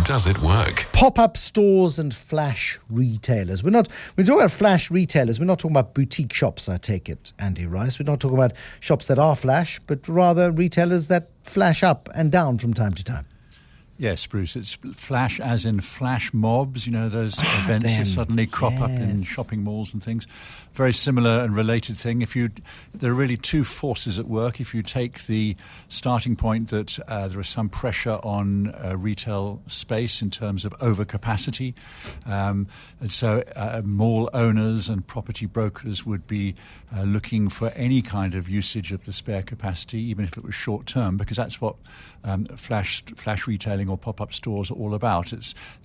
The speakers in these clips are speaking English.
does it work? Pop-up stores and flash retailers. When we talk about flash retailers, we're not talking about boutique shops, I take it, Andy Rice. We're not talking about shops that are flash, but rather retailers that flash up and down from time to time. Yes, Bruce, it's flash as in flash mobs, those events that suddenly crop up in shopping malls and things. Very similar and related thing. There are really two forces at work. If you take the starting point that there is some pressure on retail space in terms of overcapacity, and so mall owners and property brokers would be looking for any kind of usage of the spare capacity, even if it was short term, because that's what flash retailing or pop-up stores are all about.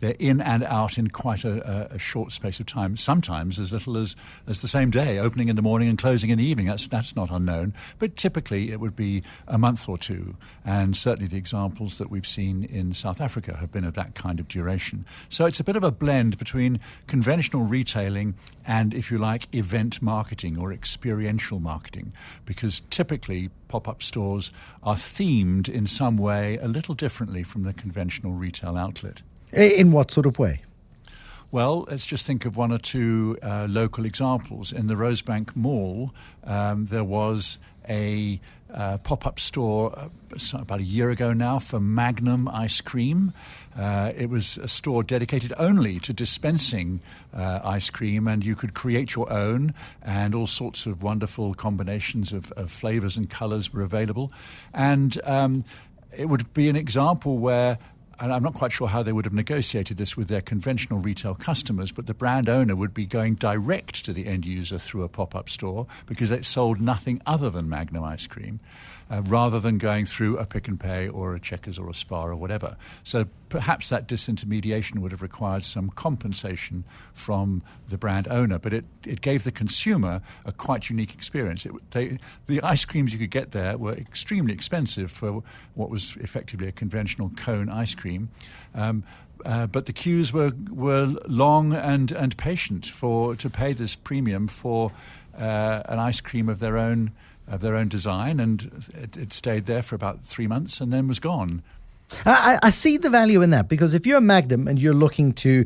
They're in and out in quite a short space of time, sometimes as little as the same day, opening in the morning and closing in the evening. That's not unknown, but typically it would be a month or two, and certainly the examples that we've seen in South Africa have been of that kind of duration. So it's a bit of a blend between conventional retailing and, if you like, event marketing or experiential marketing, because typically pop-up stores are themed in some way a little differently from the conventional retail outlet. In what sort of way? Well, let's just think of one or two local examples. In the Rosebank Mall, there was a pop-up store about a year ago now for Magnum ice cream. It was a store dedicated only to dispensing ice cream, and you could create your own, and all sorts of wonderful combinations of flavors and colors were available. And it would be an example where, and I'm not quite sure how they would have negotiated this with their conventional retail customers, but the brand owner would be going direct to the end user through a pop-up store because it sold nothing other than Magnum ice cream, rather than going through a Pick and Pay or a Checkers or a Spar or whatever. So perhaps that disintermediation would have required some compensation from the brand owner, but it gave the consumer a quite unique experience. The ice creams you could get there were extremely expensive for what was effectively a conventional cone ice cream. But the queues were long and patient to pay this premium for an ice cream of their own design, and it stayed there for about 3 months and then was gone. I see the value in that, because if you're a Magnum and you're looking to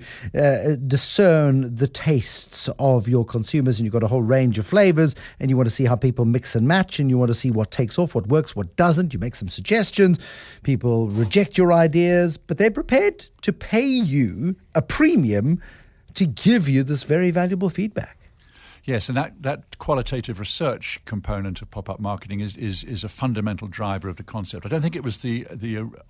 discern the tastes of your consumers, and you've got a whole range of flavors, and you want to see how people mix and match, and you want to see what takes off, what works, what doesn't, you make some suggestions. People reject your ideas, but they're prepared to pay you a premium to give you this very valuable feedback. Yes, and that qualitative research component of pop-up marketing is a fundamental driver of the concept. I don't think it was the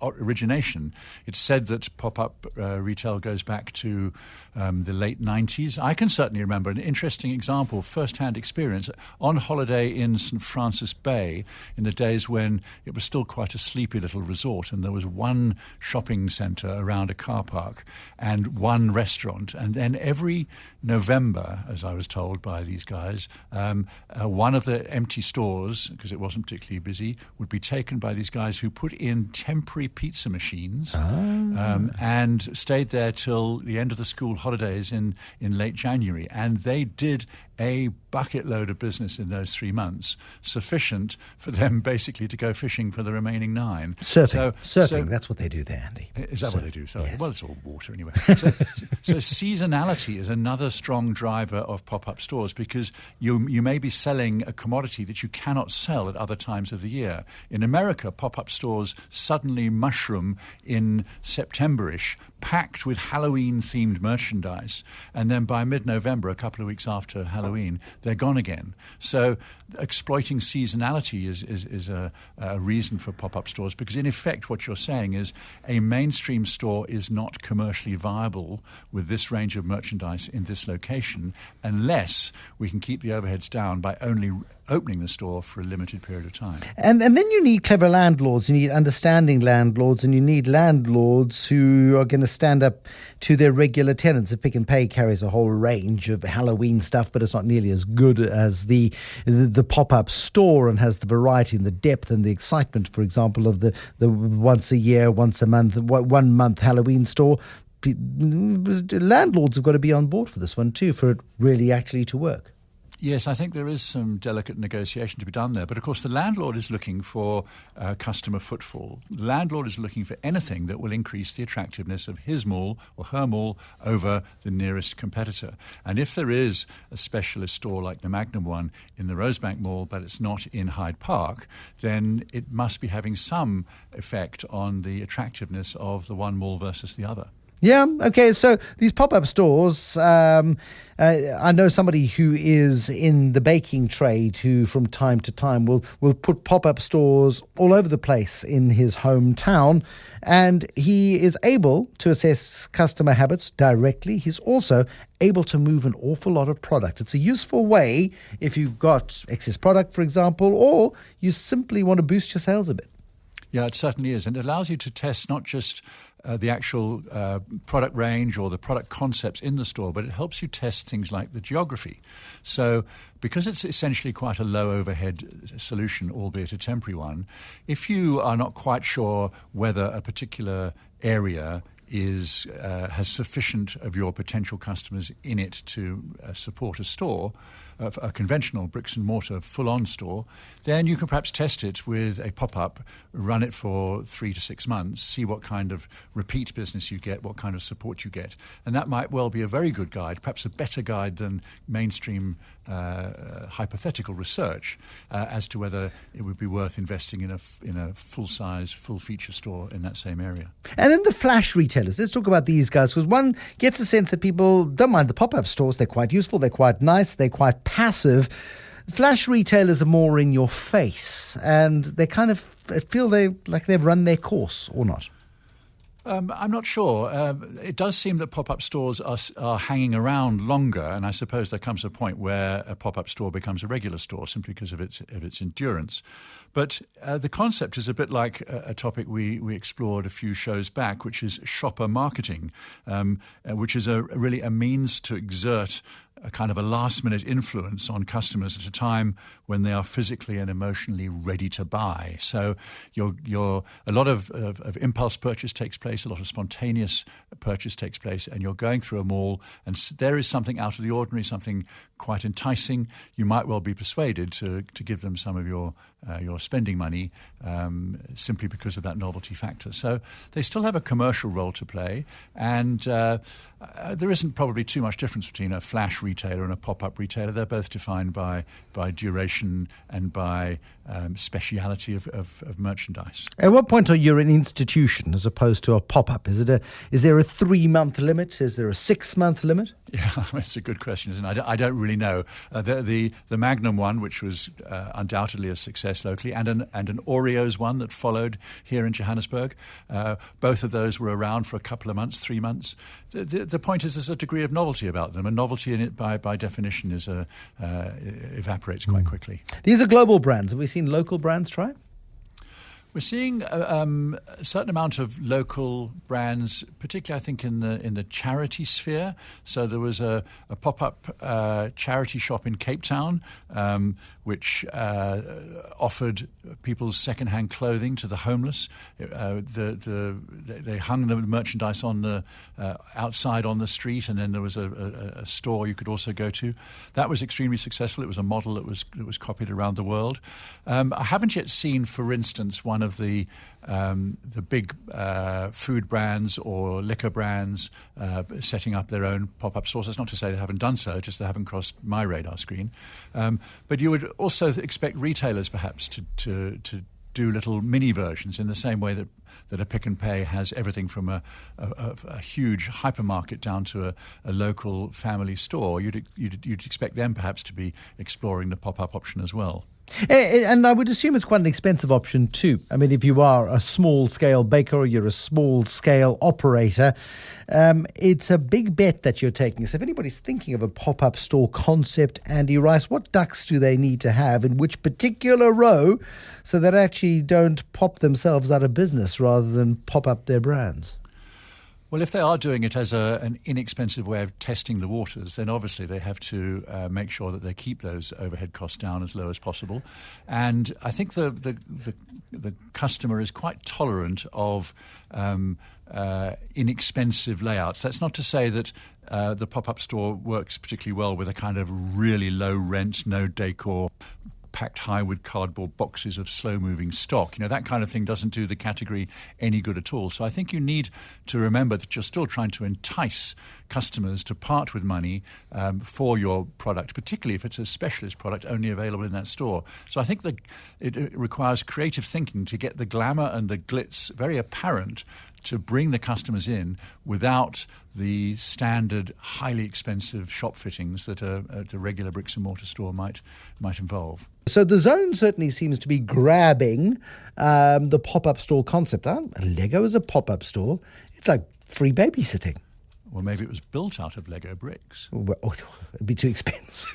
origination. It's said that pop-up retail goes back to the late 90s. I can certainly remember an interesting example, first-hand experience, on holiday in St. Francis Bay in the days when it was still quite a sleepy little resort, and there was one shopping centre around a car park and one restaurant. And then every November, as I was told by these guys, one of the empty stores, because it wasn't particularly busy, would be taken by these guys who put in temporary pizza machines and stayed there till the end of the school holidays in late January. And they did a bucket load of business in those 3 months, sufficient for them basically to go fishing for the remaining 9. Surfing, that's what they do there, Andy. Is that what they do? Sorry. Yes. Well, it's all water anyway. So seasonality is another strong driver of pop-up stores, because you may be selling a commodity that you cannot sell at other times of the year. In America, pop-up stores suddenly mushroom in September-ish, packed with Halloween-themed merchandise, and then by mid-November, a couple of weeks after Halloween, they're gone again. So exploiting seasonality is a reason for pop-up stores, because in effect what you're saying is a mainstream store is not commercially viable with this range of merchandise in this location unless we can keep the overheads down by only opening the store for a limited period of time. And then you need clever landlords, you need understanding landlords, and you need landlords who are going to stand up to their regular tenants. If Pick and Pay carries a whole range of Halloween stuff, but it's not nearly as good as the pop-up store, and has the variety and the depth and the excitement, for example, of the once a year, once a month, 1 month Halloween store. Landlords have got to be on board for this one too, for it really actually to work. Yes, I think there is some delicate negotiation to be done there. But of course, the landlord is looking for customer footfall. The landlord is looking for anything that will increase the attractiveness of his mall or her mall over the nearest competitor. And if there is a specialist store like the Magnum one in the Rosebank Mall, but it's not in Hyde Park, then it must be having some effect on the attractiveness of the one mall versus the other. Yeah, okay, so these pop-up stores, I know somebody who is in the baking trade who from time to time will put pop-up stores all over the place in his hometown, and he is able to assess customer habits directly. He's also able to move an awful lot of product. It's a useful way if you've got excess product, for example, or you simply want to boost your sales a bit. Yeah, it certainly is. And it allows you to test not just the actual product range or the product concepts in the store, but it helps you test things like the geography. So because it's essentially quite a low overhead solution, albeit a temporary one, if you are not quite sure whether a particular area has sufficient of your potential customers in it to support a store, a conventional bricks and mortar full-on store, then you can perhaps test it with a pop-up, run it for 3 to 6 months, see what kind of repeat business you get, what kind of support you get. And that might well be a very good guide, perhaps a better guide than mainstream hypothetical research as to whether it would be worth investing in a full-size, full-feature store in that same area. And then the flash retailers. Let's talk about these guys, because one gets a sense that people don't mind the pop-up stores. They're quite useful, they're quite nice, they're quite passive. Flash retailers are more in your face, and they kind of feel they've run their course, or not. I'm not sure. It does seem that pop-up stores are hanging around longer, and I suppose there comes a point where a pop-up store becomes a regular store simply because of its endurance. But the concept is a bit like a topic we explored a few shows back, which is shopper marketing, which is really a means to exert a kind of a last-minute influence on customers at a time when they are physically and emotionally ready to buy. So a lot of impulse purchase takes place, a lot of spontaneous purchase takes place, and you're going through a mall, and there is something out of the ordinary, something quite enticing. You might well be persuaded to give them some of your spending money simply because of that novelty factor. So they still have a commercial role to play, and there isn't probably too much difference between a flash retailer and a pop-up retailer. They're both defined by duration and by speciality of merchandise. At what point are you an institution as opposed to a pop-up? Is there a 3-month limit? Is there a 6-month limit? Yeah, it's a good question, isn't it? I don't really know. The Magnum one, which was undoubtedly a success locally, and an Oreos one that followed here in Johannesburg. Both of those were around for a couple of months, 3 months. The point is there's a degree of novelty about them, and novelty in it by definition evaporates quite quickly. These are global brands. Have we seen local brands try? We're seeing a certain amount of local brands, particularly I think in the charity sphere. So there was a pop-up charity shop in Cape Town which offered people's second-hand clothing to the homeless. They hung the merchandise on the outside on the street, and then there was a store you could also go to. That was extremely successful. It was a model that was copied around the world. I haven't yet seen, for instance, one of the big food brands or liquor brands setting up their own pop-up stores. That's not to say they haven't done so, just they haven't crossed my radar screen. But you would also expect retailers perhaps to do little mini versions in the same way that a Pick and Pay has everything from a huge hypermarket down to a local family store. You'd expect them perhaps to be exploring the pop-up option as well. And I would assume it's quite an expensive option too. I mean, if you are a small-scale baker or you're a small-scale operator, it's a big bet that you're taking. So if anybody's thinking of a pop-up store concept, Andy Rice, what ducks do they need to have in which particular row so that actually don't pop themselves out of business rather than pop up their brands? Well, if they are doing it as an inexpensive way of testing the waters, then obviously they have to make sure that they keep those overhead costs down as low as possible. And I think the customer is quite tolerant of inexpensive layouts. That's not to say that the pop-up store works particularly well with a kind of really low rent, no decor, packed high with cardboard boxes of slow-moving stock. That kind of thing doesn't do the category any good at all. So I think you need to remember that you're still trying to entice customers to part with money for your product, particularly if it's a specialist product only available in that store. So I think that it requires creative thinking to get the glamour and the glitz very apparent, to bring the customers in without the standard, highly expensive shop fittings that a regular bricks and mortar store might involve. So the Zone certainly seems to be grabbing the pop-up store concept. Lego is a pop-up store. It's like free babysitting. Well, maybe it was built out of Lego bricks. Well, it'd be too expensive.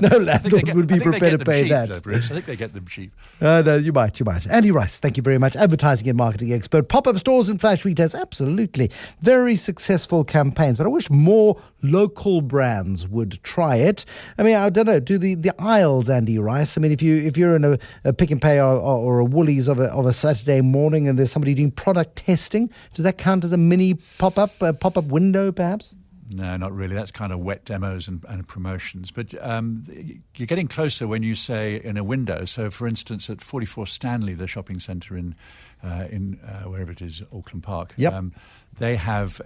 No landlord would be prepared to pay that. I think they get them cheap. No, you might. Andy Rice, thank you very much. Advertising and marketing expert. Pop-up stores and flash retailers, absolutely. Very successful campaigns, but I wish more local brands would try it. I mean, I don't know, do the aisles, Andy Rice. I mean, if you're in a Pick and Pay or a Woolies of a Saturday morning and there's somebody doing product testing, does that count as a mini pop-up window, perhaps? No, not really. That's kind of wet demos and promotions. But you're getting closer when you say in a window. So, for instance, at 44 Stanley, the shopping centre in wherever it is, Auckland Park, they have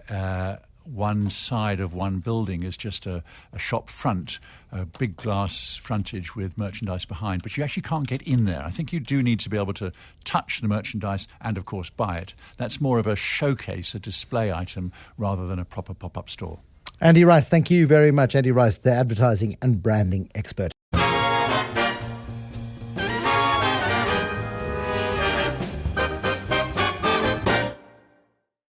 one side of one building is just a shop front, a big glass frontage with merchandise behind, but you actually can't get in there. I think you do need to be able to touch the merchandise and, of course, buy it. That's more of a showcase, a display item, rather than a proper pop-up store. Andy Rice, thank you very much. Andy Rice, the advertising and branding expert.